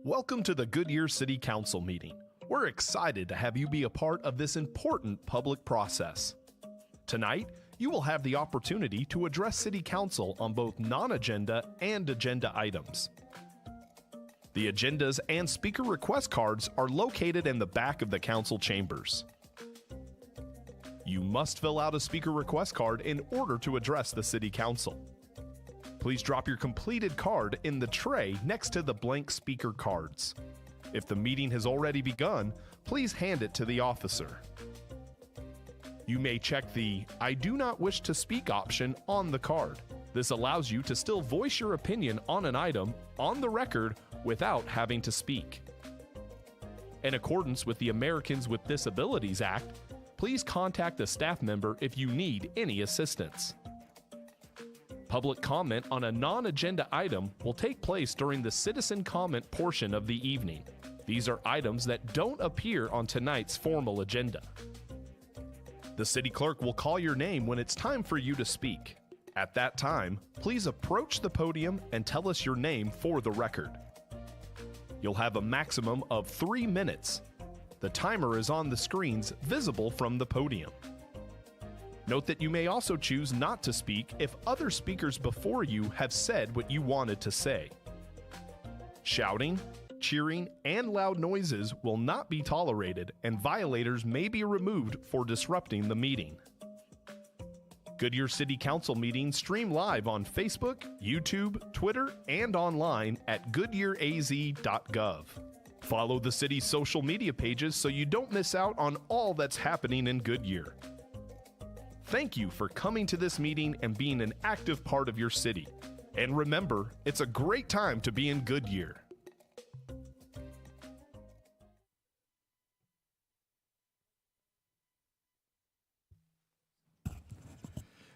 Welcome to the Goodyear City Council meeting. We're excited to have you be a part of this important public process. Tonight, you will have the opportunity to address City Council on both non-agenda and agenda items. The agendas and speaker request cards are located in the back of the council chambers. You must fill out a speaker request card in order to address the City Council. Please drop your completed card in the tray next to the blank speaker cards. If the meeting has already begun, please hand it to the officer. You may check the "I do not wish to speak" option on the card. This allows you to still voice your opinion on an item on the record without having to speak. In accordance with the Americans with Disabilities Act, please contact a staff member if you need any assistance. Public comment on a non-agenda item will take place during the citizen comment portion of the evening. These are items that don't appear on tonight's formal agenda. The city clerk will call your name when it's time for you to speak. At that time, please approach the podium and tell us your name for the record. You'll have a maximum of 3 minutes. The timer is on the screens visible from the podium. Note that you may also choose not to speak if other speakers before you have said what you wanted to say. Shouting, cheering, and loud noises will not be tolerated, and violators may be removed for disrupting the meeting. Goodyear City Council meetings stream live on Facebook, YouTube, Twitter, and online at goodyearaz.gov. Follow the city's social media pages so you don't miss out on all that's happening in Goodyear. Thank you for coming to this meeting and being an active part of your city. And remember, it's a great time to be in Goodyear. I'd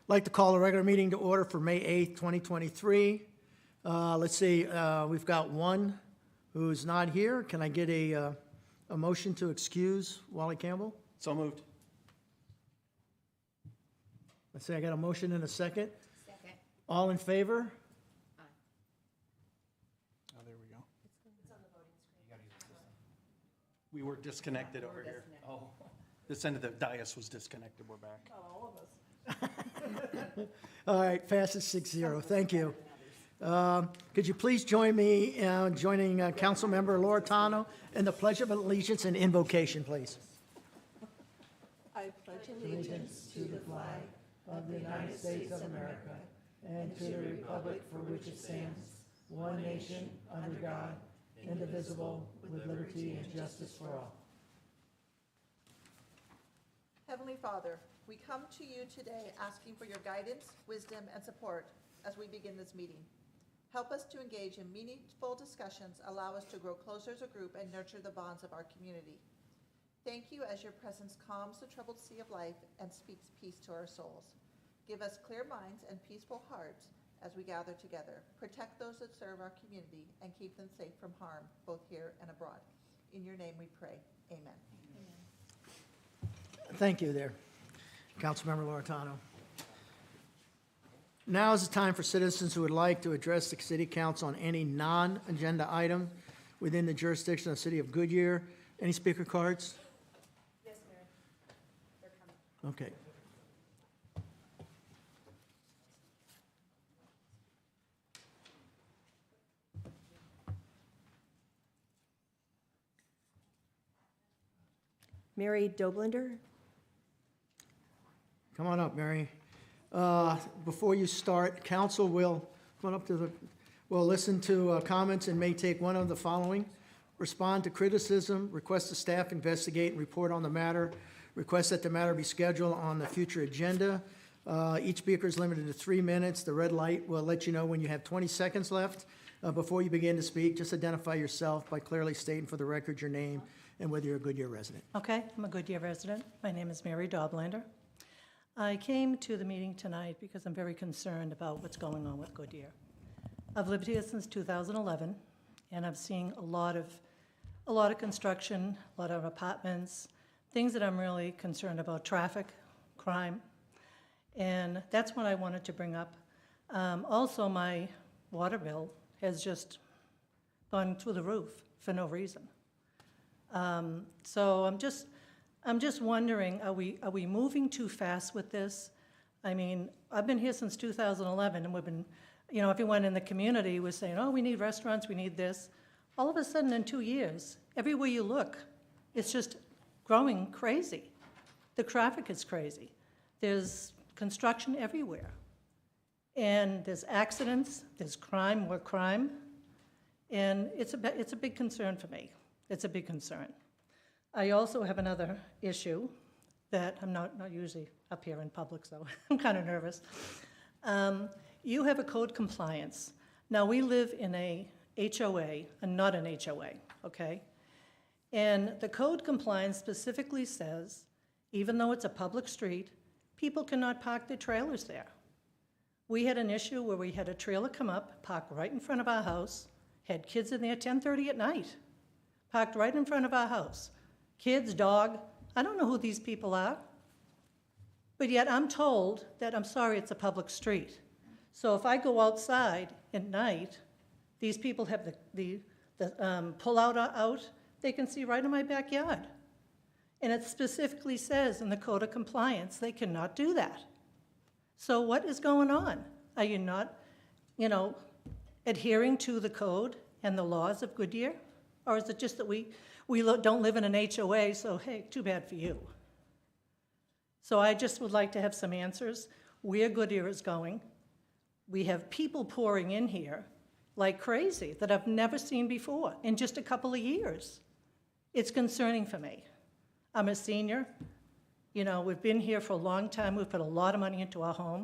like to call a regular meeting to order for May 8th, 2023. Let's see, we've got one who's not here. Can I get a motion to excuse Wally Campbell? So moved. Let's see, I got a motion and a second. Second. All in favor? Aye. Oh, there we go. It's on the voting screen. We were disconnected over here. Oh, this end of the dais was disconnected. We're back. All right, passes 6-0. Thank you. Could you please join me in joining Councilmember Loretano in the Pledge of Allegiance and invocation, please? I pledge allegiance to the flag of the United States of America and to the republic for which it stands, one nation, under God, indivisible, with liberty and justice for all. Heavenly Father, we come to you today asking for your guidance, wisdom, and support as we begin this meeting. Help us to engage in meaningful discussions, allow us to grow closer as a group, and nurture the bonds of our community. Thank you as your presence calms the troubled sea of life and speaks peace to our souls. Give us clear minds and peaceful hearts as we gather together. Protect those that serve our community and keep them safe from harm, both here and abroad. In your name we pray. Amen. Thank you there, Councilmember Loretano. Now is the time for citizens who would like to address the City Council on any non-agenda item within the jurisdiction of the City of Goodyear. Any speaker cards? Yes, Mayor. They're coming. Okay. Mary Doblender. Come on up, Mary. Before you start, council will come up to the, will listen to comments and may take one of the following: respond to criticism, request the staff investigate and report on the matter, request that the matter be scheduled on the future agenda. Each speaker is limited to 3 minutes. The red light will let you know when you have 20 seconds left. Before you begin to speak, just identify yourself by clearly stating for the record your name and whether you're a Goodyear resident. Okay, I'm a Goodyear resident. My name is Mary Doblander. I came to the meeting tonight because I'm very concerned about what's going on with Goodyear. I've lived here since 2011, and I'm seeing a lot of construction, a lot of apartments, things that I'm really concerned about: traffic, crime, and that's what I wanted to bring up. Also, my water bill has just gone through the roof. for no reason. So I'm just wondering, are we moving too fast with this? I mean, I've been here since 2011, and we've been, you know, everyone in the community was saying, oh, we need restaurants, we need this. All of a sudden, in 2 years, everywhere you look, it's just growing crazy. The traffic is crazy. There's construction everywhere. And there's accidents, there's crime, more crime. And it's a big concern for me. It's a big concern. I also have another issue that I'm not usually up here in public, so I'm kind of nervous. You have a code compliance. Now, we live in a HOA and not an HOA, okay? And the code compliance specifically says, even though it's a public street, people cannot park their trailers there. We had an issue where we had a trailer come up, park right in front of our house, had kids in there 10:30 at night, parked right in front of our house. Kids, dog, I don't know who these people are. But yet I'm told that, I'm sorry, it's a public street. So if I go outside at night, these people have the pull-out out, they can see right in my backyard. And it specifically says in the Code of Compliance, they cannot do that. So what is going on? Are you not, adhering to the code and the laws of Goodyear? Or is it just that we don't live in an HOA, so hey, too bad for you? So I just would like to have some answers where Goodyear is going. We have people pouring in here like crazy that I've never seen before in just a couple of years. It's concerning for me. I'm a senior. We've been here for a long time. We've put a lot of money into our home.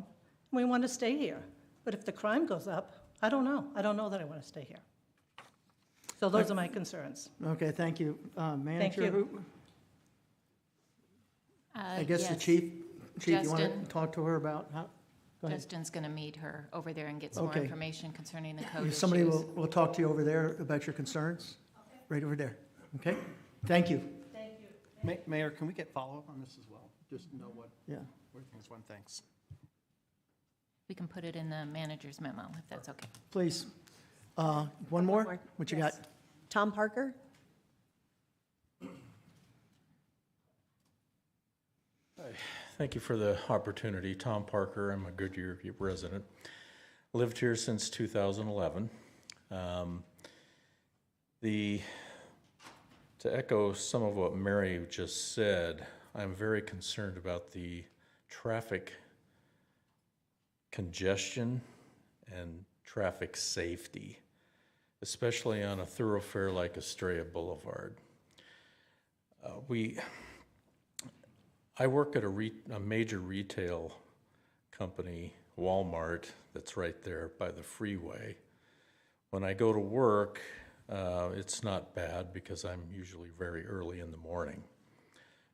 And we want to stay here. But if the crime goes up, I don't know. I don't know that I want to stay here. So those are my concerns. Okay, thank you. Manager, you. who- I guess the Yes. chief, you want to Justin. talk to her about how? Go ahead. Justin's going to meet her over there and get some more Okay. information concerning the code issues. Somebody will talk to you over there about your concerns, right over there, okay? Thank you. Mayor, can we get follow-up on this as well? Just know Yeah. where things went, thanks. We can put it in the manager's memo, if that's okay. Please. One more? More. What you Yes. got? Tom Parker? Thank you for the opportunity. Tom Parker, I'm a Goodyear resident. Lived here since 2011. To echo some of what Mary just said, I'm very concerned about the traffic congestion and traffic safety, especially on a thoroughfare like Estrella Boulevard. I work at a major retail company, Walmart, that's right there by the freeway. When I go to work, it's not bad because I'm usually very early in the morning.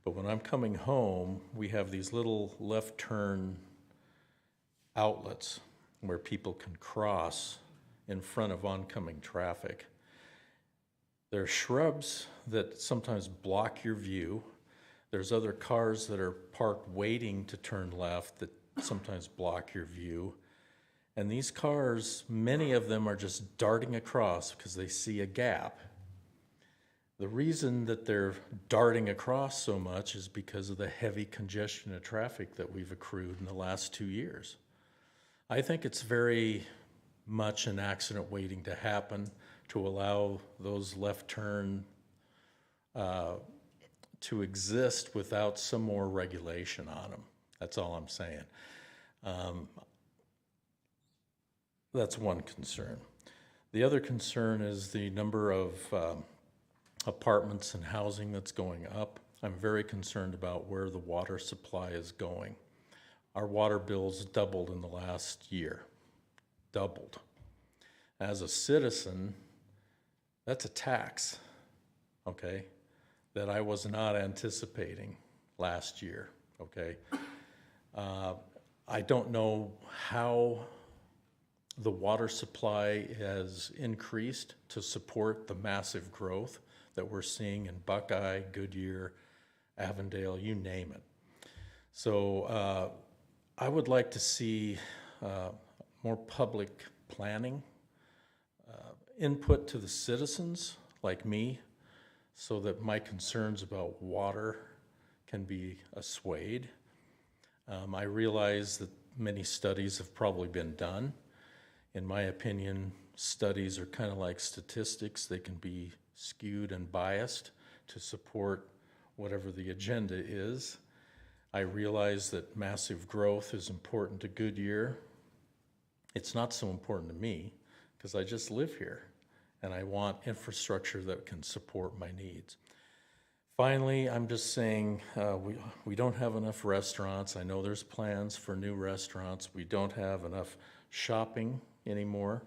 But when I'm coming home, we have these little left turn outlets where people can cross in front of oncoming traffic. There are shrubs that sometimes block your view. There's other cars that are parked waiting to turn left that sometimes block your view. And these cars, many of them are just darting across because they see a gap. The reason that they're darting across so much is because of the heavy congestion of traffic that we've accrued in the last 2 years. I think it's very much an accident waiting to happen to allow those left turn to exist without some more regulation on them. That's all I'm saying. That's one concern. The other concern is the number of apartments and housing that's going up. I'm very concerned about where the water supply is going. Our water bills doubled in the last year, doubled. As a citizen, that's a tax, okay, that I was not anticipating last year, okay? I don't know how the water supply has increased to support the massive growth that we're seeing in Buckeye, Goodyear, Avondale, you name it. So I would like to see more public planning, input to the citizens, like me so that my concerns about water can be assuaged. I realize that many studies have probably been done. In my opinion, studies are kind of like statistics. They can be skewed and biased to support whatever the agenda is. I realize that massive growth is important to Goodyear. It's not so important to me because I just live here and I want infrastructure that can support my needs. Finally, I'm just saying we don't have enough restaurants. I know there's plans for new restaurants. We don't have enough shopping anymore.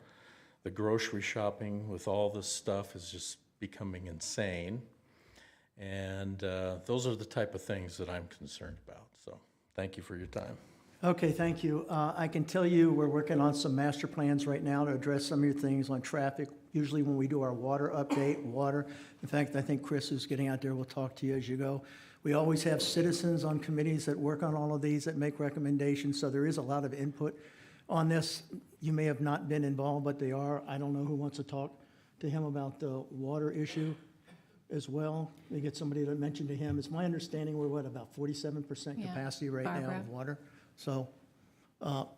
The grocery shopping with all this stuff is just becoming insane. And those are the type of things that I'm concerned about. So thank you for your time. Okay, thank you. I can tell you we're working on some master plans right now to address some of your things on traffic. Usually when we do our water update, in fact, I think Chris, who's getting out there, will talk to you as you go. We always have citizens on committees that work on all of these, that make recommendations, so there is a lot of input on this. You may have not been involved, but they are. I don't know who wants to talk to him about the water issue as well. We get somebody to mention to him. It's my understanding we're about 47% Yeah, capacity right now Barbara. of water. So,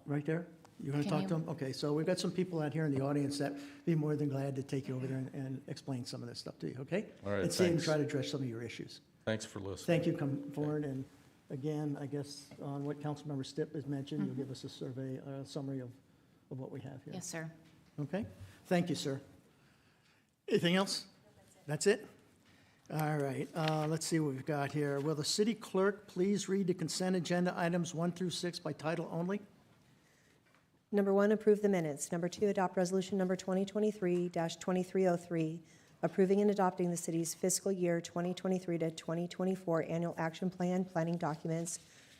right there, you're going to Can talk to you- him? Okay, so we've got some people out here in the audience that be more than glad to take you over there and explain some of this stuff to you, okay? All right, And see and thanks. try to address some of your issues. Thanks for listening. Thank you, come forward, and again, I guess on what Councilmember Stipp has mentioned, you'll give us a survey, a summary of what we have here. Yes, sir. Okay? Thank you, sir. Anything else? That's it? All right, let's see what we've got here. Will the city clerk please read the consent agenda items 1 through 6 by title only? Number 1, approve the minutes. Number 2, adopt resolution number 2023-2303, approving and adopting the city's fiscal year 2023 to 2024 annual action plan planning documents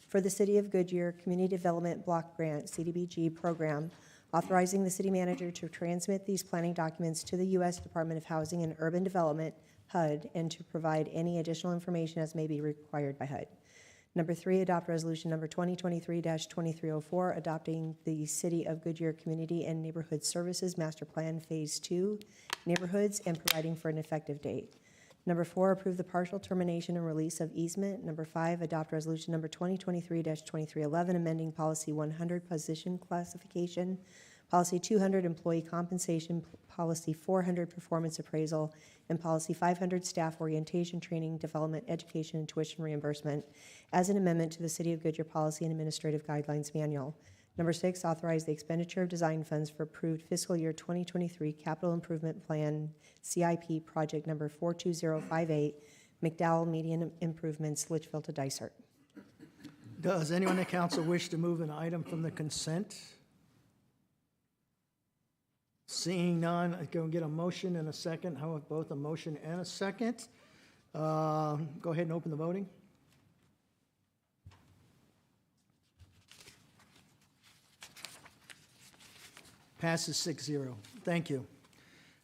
for the City of Goodyear Community Development Block Grant CDBG program, authorizing the city manager to transmit these planning documents to the U.S. Department of Housing and Urban Development, HUD, and to provide any additional information as may be required by HUD. Number 3, adopt resolution number 2023-2304, adopting the City of Goodyear Community and Neighborhood Services Master Plan Phase 2 neighborhoods and providing for an effective date. Number 4, approve the partial termination and release of easement. Number 5, adopt resolution number 2023-2311, amending policy 100 position classification, policy 200 employee compensation, policy 400 performance appraisal, and policy 500 staff orientation, training, development, education, and tuition reimbursement as an amendment to the City of Goodyear Policy and Administrative Guidelines Manual. Number 6, authorize the expenditure of design funds for approved fiscal year 2023 Capital Improvement Plan CIP project number 42058, McDowell Median Improvements, Litchfield to Dysart. Does anyone in council wish to move an item from the consent? Seeing none, I can get a motion and a second. How about both a motion and a second? Go ahead and open the voting. Passes 6-0. Thank you.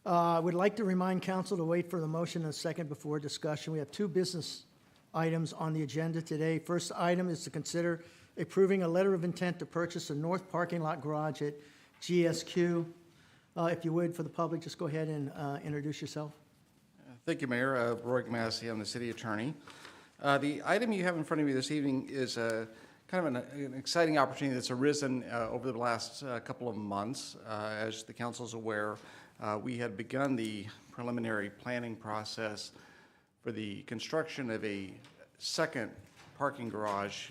I would like to remind council to wait for the motion and a second before discussion. We have 2 business items on the agenda today. First item is to consider approving a letter of intent to purchase a north parking lot garage at GSQ. If you would, for the public, just go ahead and introduce yourself. Thank you, Mayor. Roy Gamassi, I'm the city attorney. The item you have in front of you this evening is kind of an exciting opportunity that's arisen over the last couple of months. As the council is aware, we had begun the preliminary planning process for the construction of a second parking garage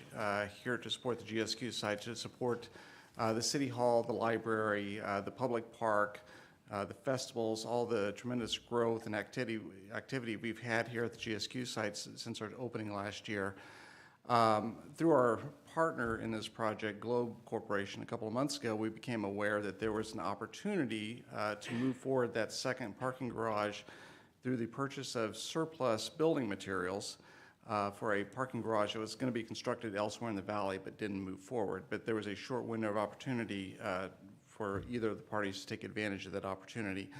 here to support the GSQ site, to support the city hall, the library, the public park, the festivals, all the tremendous growth and activity we've had here at the GSQ sites since our opening last year. Through our partner in this project, Globe Corporation, a couple of months ago, we became aware that there was an opportunity to move forward that second parking garage through the purchase of surplus building materials for a parking garage that was going to be constructed elsewhere in the valley but didn't move forward. But there was a short window of opportunity for either of the parties to take advantage of that opportunity.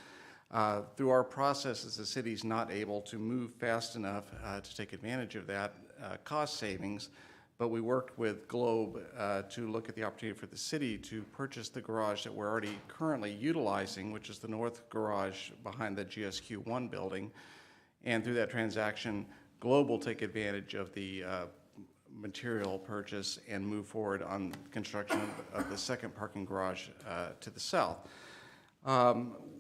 Through our processes, the city's not able to move fast enough to take advantage of that cost savings. but we worked with Globe to look at the opportunity for the city to purchase the garage that we're already currently utilizing, which is the north garage behind the GSQ-1 building. And through that transaction, Globe will take advantage of the material purchase and move forward on construction of the second parking garage to the south.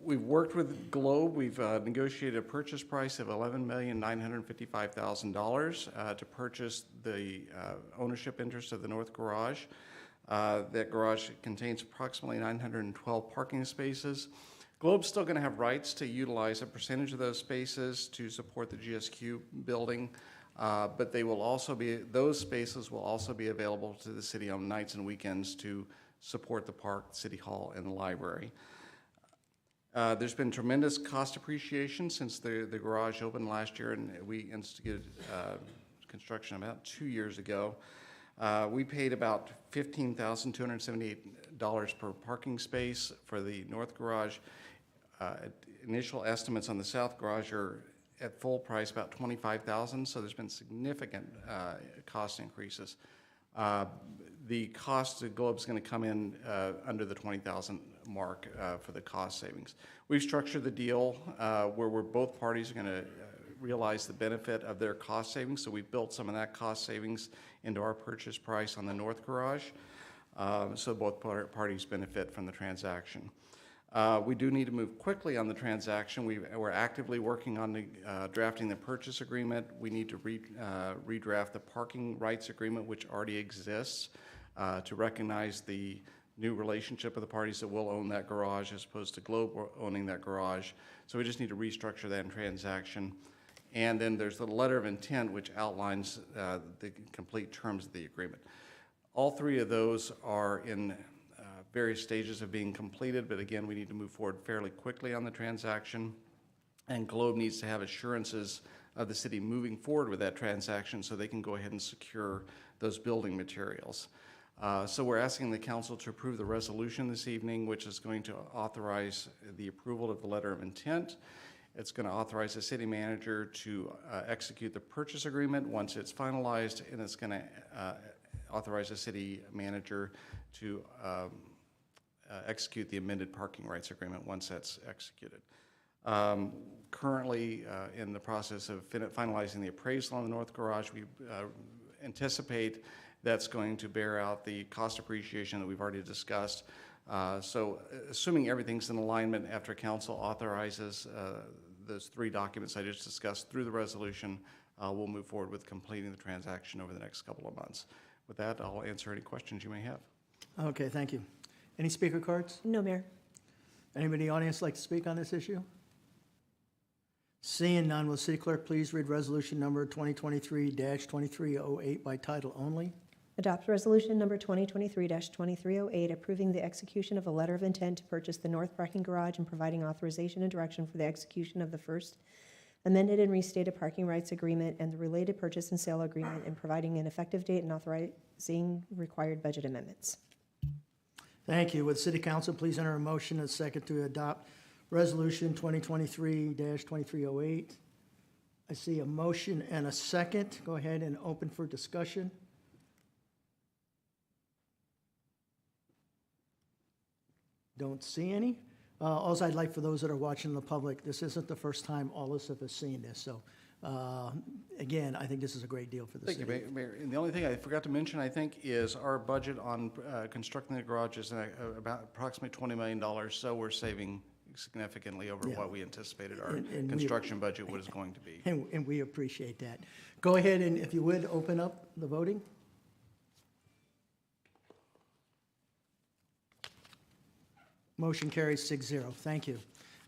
We've worked with Globe. We've negotiated a purchase price of $11,955,000 to purchase the ownership interest of the north garage. That garage contains approximately 912 parking spaces. Globe's still going to have rights to utilize a percentage of those spaces to support the GSQ building, but they will also be, those spaces will also be available to the city on nights and weekends to support the park, City Hall, and the library. There's been tremendous cost appreciation since the garage opened last year, and we instigated construction about 2 years ago. We paid about $15,278 per parking space for the north garage. Initial estimates on the south garage are at full price about $25,000, so there's been significant cost increases. The cost to Globe's going to come in under the $20,000 mark for the cost savings. We've structured the deal where both parties are going to realize the benefit of their cost savings, so we've built some of that cost savings into our purchase price on the north garage, so both parties benefit from the transaction. We do need to move quickly on the transaction. We're actively working on drafting the purchase agreement. We need to redraft the parking rights agreement, which already exists, to recognize the new relationship of the parties that will own that garage as opposed to Globe owning that garage. So we just need to restructure that transaction. And then there's the letter of intent, which outlines the complete terms of the agreement. All three of those are in various stages of being completed, but again, we need to move forward fairly quickly on the transaction. And Globe needs to have assurances of the city moving forward with that transaction so they can go ahead and secure those building materials. So we're asking the council to approve the resolution this evening, which is going to authorize the approval of the letter of intent. It's going to authorize the city manager to execute the purchase agreement once it's finalized, and it's going to authorize the city manager to execute the amended parking rights agreement once that's executed. Currently in the process of finalizing the appraisal on the north garage, we anticipate that's going to bear out the cost appreciation that we've already discussed. So assuming everything's in alignment after council authorizes those three documents I just discussed through the resolution, we'll move forward with completing the transaction over the next couple of months. With that, I'll answer any questions you may have. Okay, thank you. Any speaker cards? No, Mayor. Anybody in the audience like to speak on this issue? Seeing none, will the city clerk please read resolution number 2023-2308 by title only? Adopt resolution number 2023-2308, approving the execution of a letter of intent to purchase the north parking garage and providing authorization and direction for the execution of the first amended and restated parking rights agreement and the related purchase and sale agreement, and providing an effective date and authorizing required budget amendments. Thank you. Would the city council please enter a motion and a second to adopt resolution 2023-2308? I see a motion and a second. Go ahead and open for discussion. Don't see any. Also, I'd like for those that are watching the public, this isn't the first time all of us have seen this. So, again, I think this is a great deal for the city. Thank you, Mayor. And the only thing I forgot to mention, I think, is our budget on constructing the garage is about approximately $20 million. So we're saving significantly over what we anticipated our construction budget was going to be. And we appreciate that. Go ahead and, if you would, open up the voting. Motion carries 6-0. Thank you.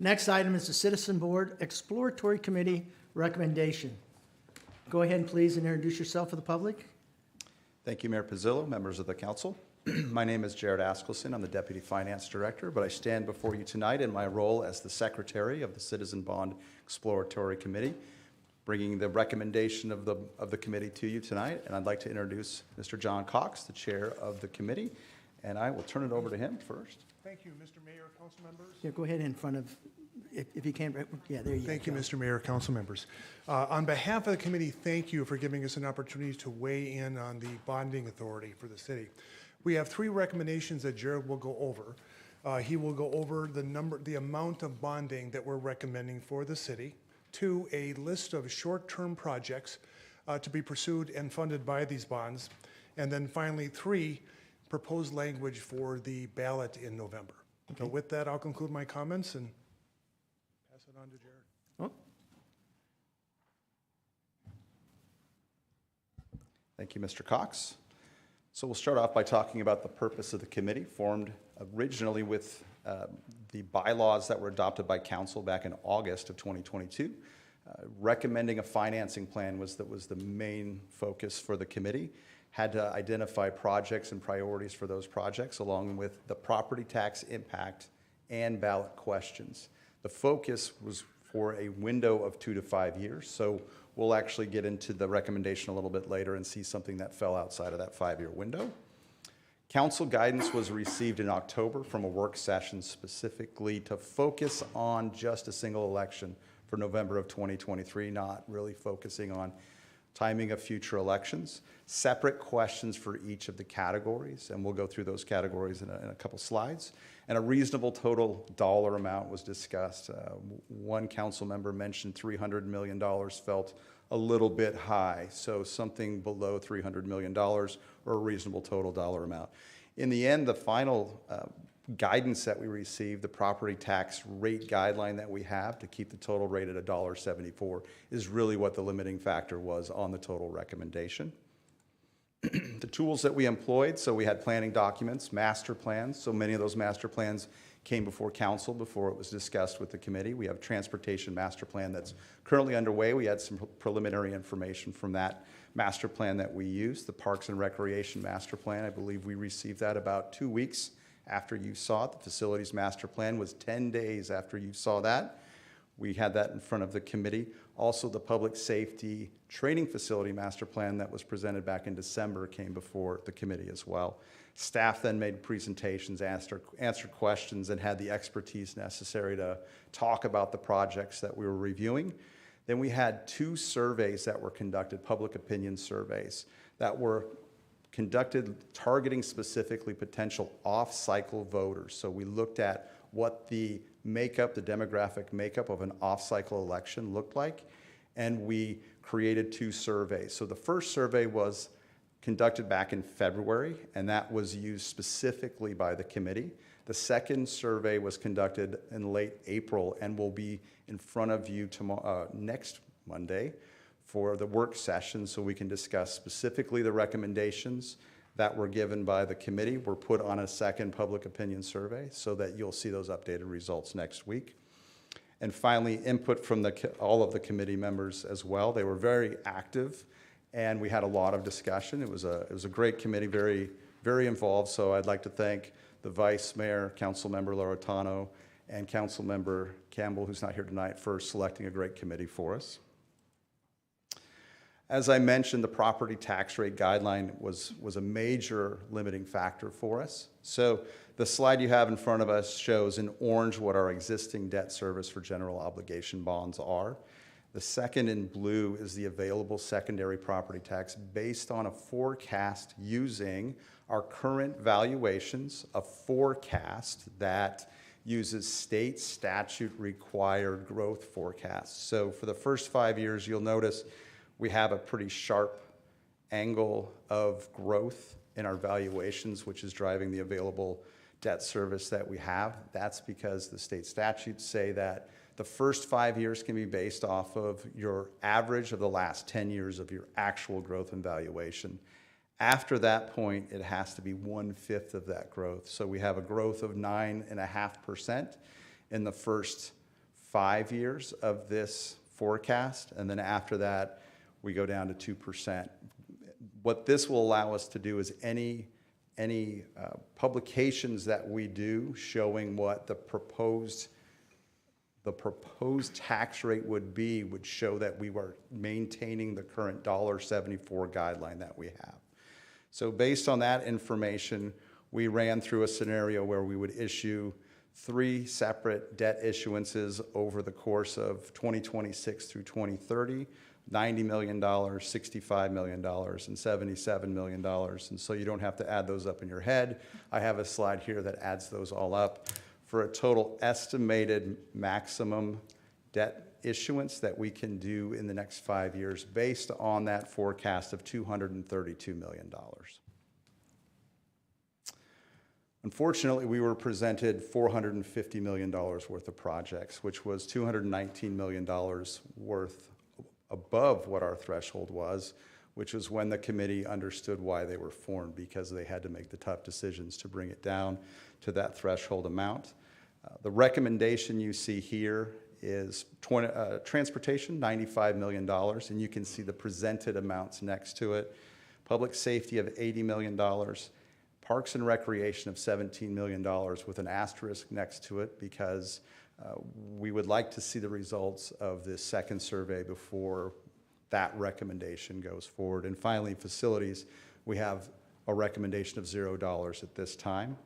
Next item is the Citizen Board Exploratory Committee recommendation. Go ahead and please introduce yourself to the public. Thank you, Mayor Pizzillo, members of the council. My name is Jared Askelson. I'm the Deputy Finance Director, but I stand before you tonight in my role as the Secretary of the Citizen Bond Exploratory Committee, bringing the recommendation of the committee to you tonight. And I'd like to introduce Mr. John Cox, the Chair of the committee, and I will turn it over to him first. Thank you, Mr. Mayor, council members. Yeah, go ahead in front of, if you can, yeah, there you go. Thank you, Mr. Mayor, council members. On behalf of the committee, thank you for giving us an opportunity to weigh in on the bonding authority for the city. We have 3 recommendations that Jared will go over. He will go over the amount of bonding that we're recommending for the city, 2, a list of short-term projects to be pursued and funded by these bonds, and then finally 3, proposed language for the ballot in November. Okay. So with that, I'll conclude my comments and pass it on to Jared. Oh, Thank you, Mr. Cox. So we'll start off by talking about the purpose of the committee, formed originally with the bylaws that were adopted by council back in August of 2022. Recommending a financing plan was the main focus for the committee. Had to identify projects and priorities for those projects, along with the property tax impact and ballot questions. The focus was for a window of 2 to 5 years, so we'll actually get into the recommendation a little bit later and see something that fell outside of that 5-year window. Council guidance was received in October from a work session specifically to focus on just a single election for November of 2023, not really focusing on timing of future elections. Separate questions for each of the categories, and we'll go through those categories in a couple slides. And a reasonable total dollar amount was discussed. One council member mentioned $300 million felt a little bit high, so something below $300 million or a reasonable total dollar amount. In the end, the final guidance that we received, the property tax rate guideline that we have to keep the total rate at $1.74 is really what the limiting factor was on the total recommendation. The tools that we employed, so we had planning documents, master plans, so many of those master plans came before council before it was discussed with the committee. We have transportation master plan that's currently underway. We had some preliminary information from that master plan that we used. The Parks and Recreation master plan, I believe we received that about 2 weeks after you saw it. The facilities master plan was 10 days after you saw that. We had that in front of the committee. Also, the public safety training facility master plan that was presented back in December came before the committee as well. Staff then made presentations, answered questions, and had the expertise necessary to talk about the projects that we were reviewing. Then we had 2 surveys that were conducted, public opinion surveys, that were conducted targeting specifically potential off-cycle voters. So we looked at what the makeup, the demographic makeup of an off-cycle election looked like, and we created 2 surveys. So the first survey was conducted back in February, and that was used specifically by the committee. The second survey was conducted in late April and will be in front of you tomorrow, next Monday for the work session, so we can discuss specifically the recommendations that were given by the committee. Were put on a second public opinion survey so that you'll see those updated results next week. And finally, input from all of the committee members as well. They were very active, and we had a lot of discussion. It was a great committee, very, very involved. So I'd like to thank the Vice Mayor, Council Member Loretano, and Council Member Campbell, who's not here tonight, for selecting a great committee for us. As I mentioned, the property tax rate guideline was a major limiting factor for us. So the slide you have in front of us shows in orange what our existing debt service for general obligation bonds are. The second in blue is the available secondary property tax based on a forecast using our current valuations, a forecast that uses state statute required growth forecasts. So for the first 5 years, you'll notice we have a pretty sharp angle of growth in our valuations, which is driving the available debt service that we have. That's because the state statutes say that the first 5 years can be based off of your average of the last 10 years of your actual growth and valuation. After that point, it has to be 1/5 of that growth. So we have a growth of 9.5% in the first 5 years of this forecast, and then after that, we go down to 2%. What this will allow us to do is any publications that we do showing what the proposed tax rate would be would show that we were maintaining the current $1.74 guideline that we have. So based on that information, we ran through a scenario where we would issue 3 separate debt issuances over the course of 2026 through 2030, $90 million, $65 million, and $77 million. And so you don't have to add those up in your head. I have a slide here that adds those all up for a total estimated maximum debt issuance that we can do in the next 5 years based on that forecast of $232 million. Unfortunately, we were presented $450 million worth of projects, which was $219 million worth above what our threshold was, which was when the committee understood why they were formed, because they had to make the tough decisions to bring it down to that threshold amount. The recommendation you see here is transportation, $95 million, and you can see the presented amounts next to it. Public safety of $80 million. Parks and recreation of $17 million with an asterisk next to it because we would like to see the results of this second survey before that recommendation goes forward. And finally, facilities, we have a recommendation of $0 at this time.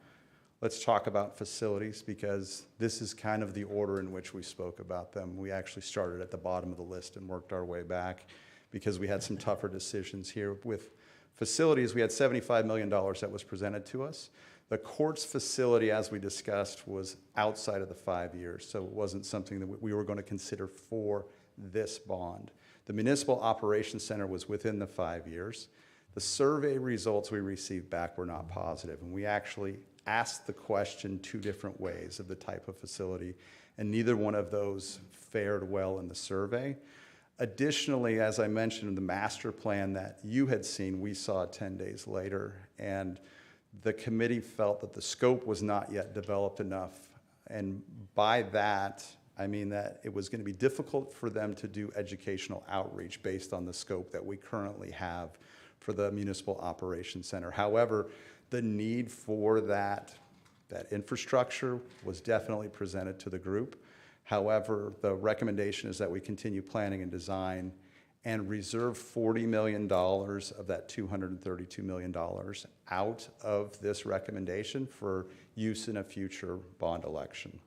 Let's talk about facilities because this is kind of the order in which we spoke about them. We actually started at the bottom of the list and worked our way back because we had some tougher decisions here. With facilities, we had $75 million that was presented to us. The courts facility, as we discussed, was outside of the 5 years, so it wasn't something that we were going to consider for this bond. The Municipal Operations Center was within the 5 years. The survey results we received back were not positive, and we actually asked the question 2 different ways of the type of facility, and neither one of those fared well in the survey. Additionally, as I mentioned, the master plan that you had seen, we saw 10 days later, and the committee felt that the scope was not yet developed enough. And by that, I mean that it was going to be difficult for them to do educational outreach based on the scope that we currently have for the Municipal Operations Center. However, the need for that infrastructure was definitely presented to the group. However, the recommendation is that we continue planning and design and reserve $40 million of that $232 million out of this recommendation for use in a future bond election.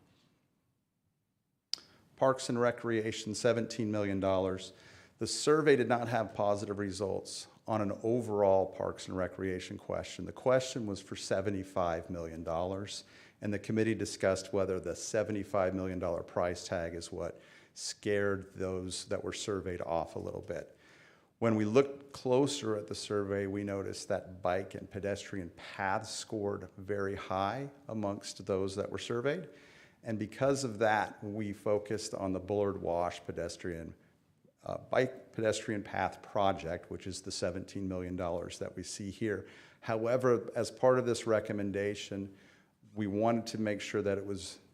Parks and Recreation, $17 million. The survey did not have positive results on an overall Parks and Recreation question. The question was for $75 million, and the committee discussed whether the $75 million price tag is what scared those that were surveyed off a little bit. When we looked closer at the survey, we noticed that bike and pedestrian paths scored very high amongst those that were surveyed. And because of that, we focused on the Bullard Wash bike pedestrian path project, which is the $17 million that we see here. However, as part of this recommendation, we wanted to make sure that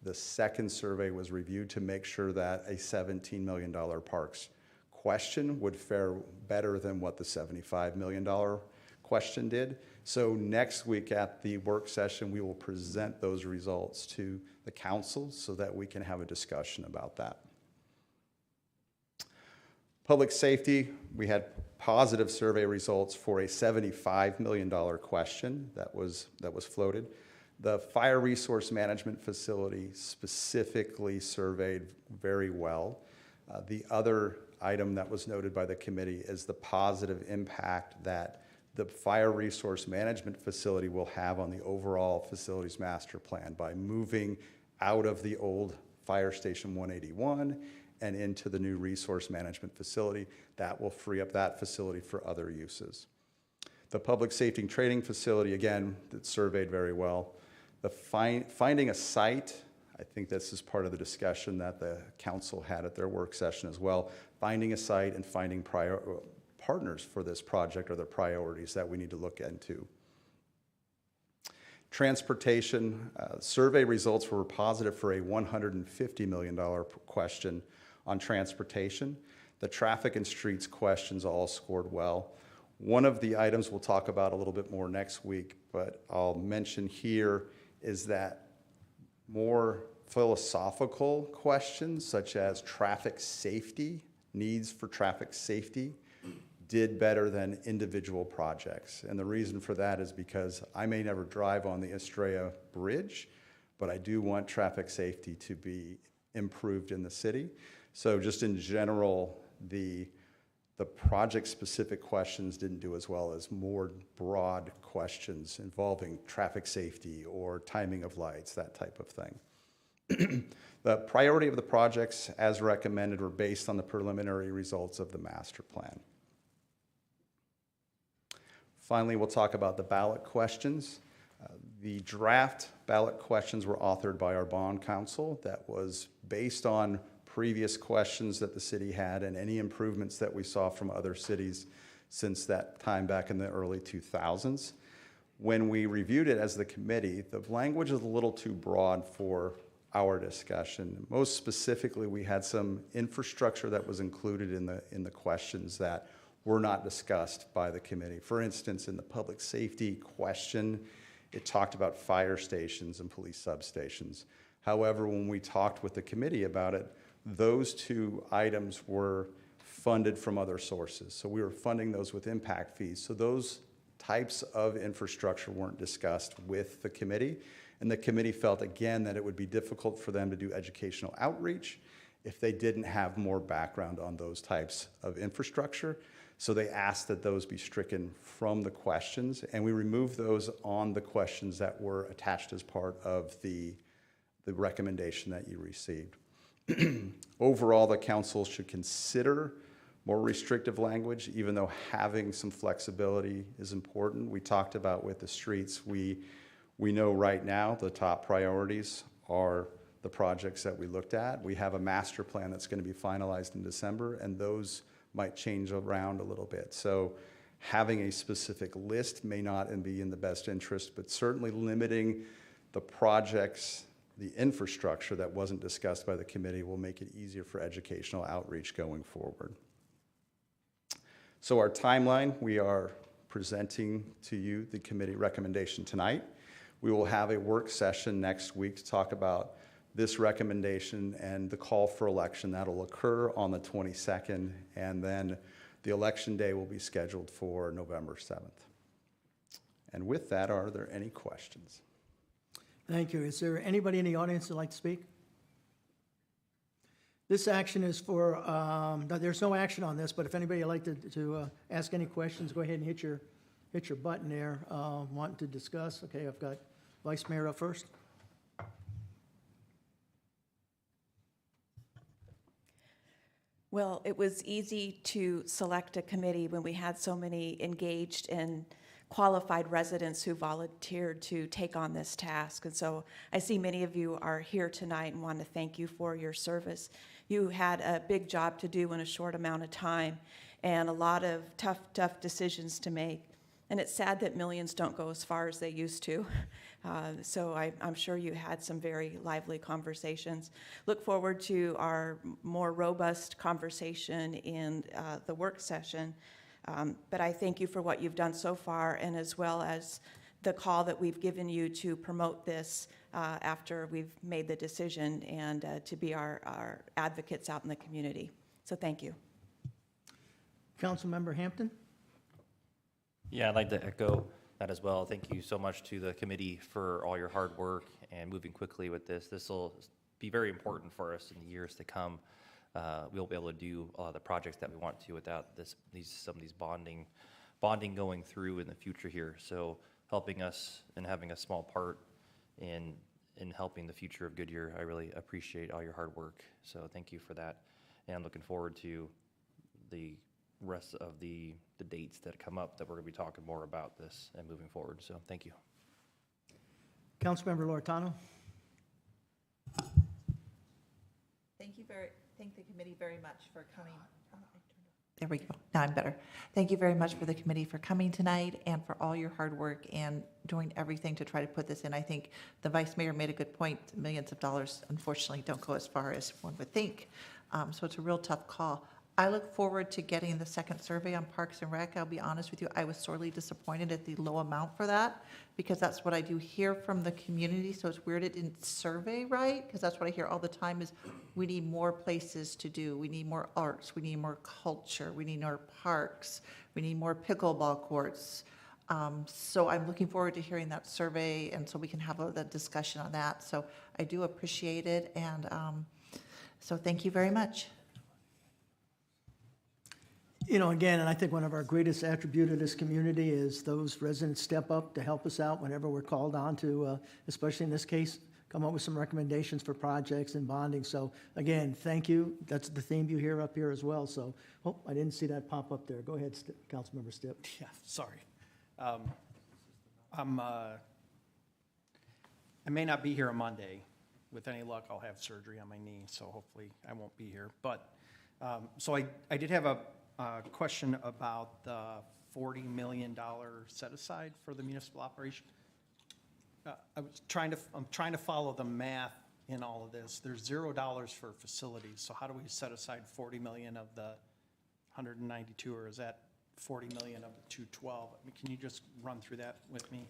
the second survey was reviewed to make sure that a $17 million parks question would fare better than what the $75 million question did. So next week at the work session, we will present those results to the council so that we can have a discussion about that. Public safety, we had positive survey results for a $75 million question that was floated. The Fire Resource Management Facility specifically surveyed very well. The other item that was noted by the committee is the positive impact that the Fire Resource Management Facility will have on the overall facilities master plan by moving out of the old Fire Station 181 and into the new Resource Management Facility. That will free up that facility for other uses. The Public Safety and Training Facility, again, that surveyed very well. The finding a site, I think this is part of the discussion that the council had at their work session as well. Finding a site and finding partners for this project are the priorities that we need to look into. Transportation, survey results were positive for a $150 million question on transportation. The traffic and streets questions all scored well. One of the items we'll talk about a little bit more next week, but I'll mention here, is that more philosophical questions such as traffic safety, needs for traffic safety, did better than individual projects. And the reason for that is because I may never drive on the Estrella Bridge, but I do want traffic safety to be improved in the city. So just in general, the project-specific questions didn't do as well as more broad questions involving traffic safety or timing of lights, that type of thing. The priority of the projects, as recommended, were based on the preliminary results of the master plan. Finally, we'll talk about the ballot questions. The draft ballot questions were authored by our bond counsel. That was based on previous questions that the city had and any improvements that we saw from other cities since that time back in the early 2000s. When we reviewed it as the committee, the language is a little too broad for our discussion. Most specifically, we had some infrastructure that was included in the questions that were not discussed by the committee. For instance, in the public safety question, it talked about fire stations and police substations. However, when we talked with the committee about it, those two items were funded from other sources. So we were funding those with impact fees. So those types of infrastructure weren't discussed with the committee. And the committee felt, again, that it would be difficult for them to do educational outreach if they didn't have more background on those types of infrastructure. So they asked that those be stricken from the questions, and we removed those on the questions that were attached as part of the recommendation that you received. Overall, the council should consider more restrictive language, even though having some flexibility is important. We talked about with the streets, we know right now the top priorities are the projects that we looked at. We have a master plan that's going to be finalized in December, and those might change around a little bit. So having a specific list may not be in the best interest, but certainly limiting the projects, the infrastructure that wasn't discussed by the committee will make it easier for educational outreach going forward. So our timeline, we are presenting to you the committee recommendation tonight. We will have a work session next week to talk about this recommendation and the call for election. That'll occur on the 22nd, and then the election day will be scheduled for November 7th. And with that, are there any questions? Thank you. Is there anybody in the audience that'd like to speak? This action is for, there's no action on this, but if anybody would like to ask any questions, go ahead and hit your button there, wanting to discuss. Okay, I've got Vice Mayor up first. Well, it was easy to select a committee when we had so many engaged and qualified residents who volunteered to take on this task. And so I see many of you are here tonight and want to thank you for your service. You had a big job to do in a short amount of time and a lot of tough decisions to make. And it's sad that millions don't go as far as they used to. So I'm sure you had some very lively conversations. Look forward to our more robust conversation in the work session. But I thank you for what you've done so far, and as well as the call that we've given you to promote this after we've made the decision and to be our advocates out in the community. So thank you. Councilmember Hampton? Yeah, I'd like to echo that as well. Thank you so much to the committee for all your hard work and moving quickly with this. This will be very important for us in the years to come. We'll be able to do a lot of the projects that we want to without some of these bonding going through in the future here. So helping us and having a small part in helping the future of Goodyear, I really appreciate all your hard work. So thank you for that. And I'm looking forward to the rest of the dates that come up that we're going to be talking more about this and moving forward. So thank you. Councilmember Loretano? Thank the committee very much for coming. There we go. Now I'm better. Thank you very much for the committee for coming tonight and for all your hard work and doing everything to try to put this in. I think the Vice Mayor made a good point. Millions of dollars, unfortunately, don't go as far as one would think. So it's a real tough call. I look forward to getting the second survey on Parks and Rec. I'll be honest with you, I was sorely disappointed at the low amount for that because that's what I do hear from the community. So it's weird it didn't survey right, because that's what I hear all the time is we need more places to do. We need more arts. We need more culture. We need more parks. We need more pickleball courts. So I'm looking forward to hearing that survey, and so we can have the discussion on that. So I do appreciate it, and so thank you very much. You know, again, and I think one of our greatest attributes of this community is those residents step up to help us out whenever we're called on to, especially in this case, come up with some recommendations for projects and bonding. So again, thank you. That's the theme you hear up here as well. So, oh, I didn't see that pop up there. Go ahead, Councilmember Stipp. Yeah, sorry. I may not be here on Monday. With any luck, I'll have surgery on my knee, so hopefully I won't be here. But, so I did have a question about the $40 million set aside for the municipal operation. I'm trying to follow the math in all of this. There's $0 for facilities, so how do we set aside 40 million of the 192, or is that 40 million of the 212? I mean, can you just run through that with me?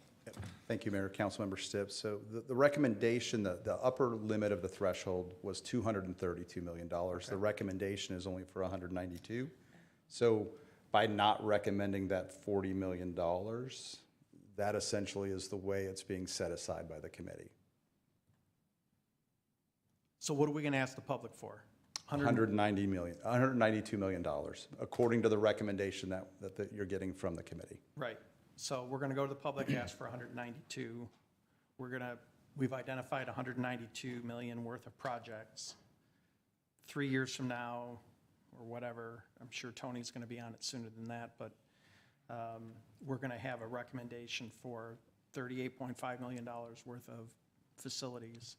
Thank you, Mayor. Councilmember Stipp. So the recommendation, the upper limit of the threshold was $232 million. The recommendation is only for 192. So by not recommending that $40 million, that essentially is the way it's being set aside by the committee. So what are we going to ask the public for? $192 million, according to the recommendation that you're getting from the committee. Right. So we're going to go to the public, ask for 192. We've identified 192 million worth of projects. 3 years from now, or whatever, I'm sure Tony's going to be on it sooner than that, but we're going to have a recommendation for $38.5 million worth of facilities.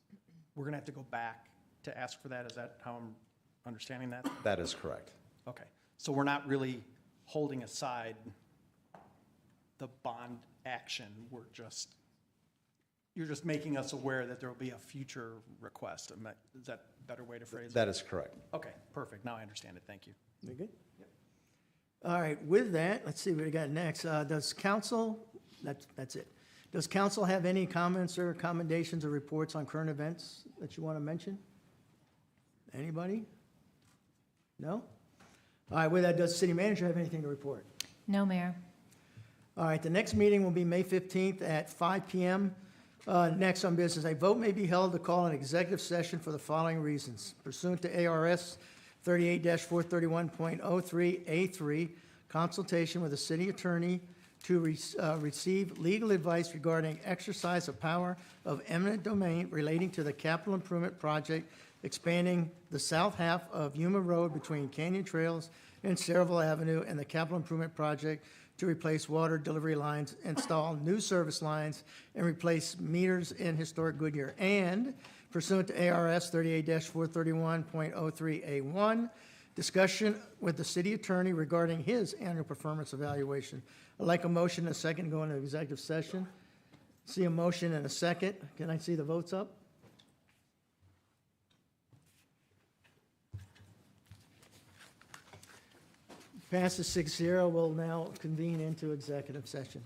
We're going to have to go back to ask for that. Is that how I'm understanding that? That is correct. Okay. So we're not really holding aside the bond action. You're just making us aware that there will be a future request. Is that a better way to phrase it? That is correct. Okay, perfect. Now I understand it. Thank you. You good? All right, with that, let's see what we got next. Does council, that's it. Does council have any comments or commendations or reports on current events that you want to mention? Anybody? No? All right, with that, does the city manager have anything to report? No, Mayor. All right, the next meeting will be May 15th at 5 p.m. Next on business, a vote may be held to call an executive session for the following reasons. Pursuant to ARS 38-431.03A3, consultation with the city attorney to receive legal advice regarding exercise of power of eminent domain relating to the capital improvement project expanding the south half of Yuma Road between Canyon Trails and Saraville Avenue, and the capital improvement project to replace water delivery lines, install new service lines, and replace meters in historic Goodyear. And pursuant to ARS 38-431.03A1, discussion with the city attorney regarding his annual performance evaluation. I'd like a motion and a second to go into executive session. See a motion and a second. Can I see the votes up? Passes 6-0. We'll now convene into executive session.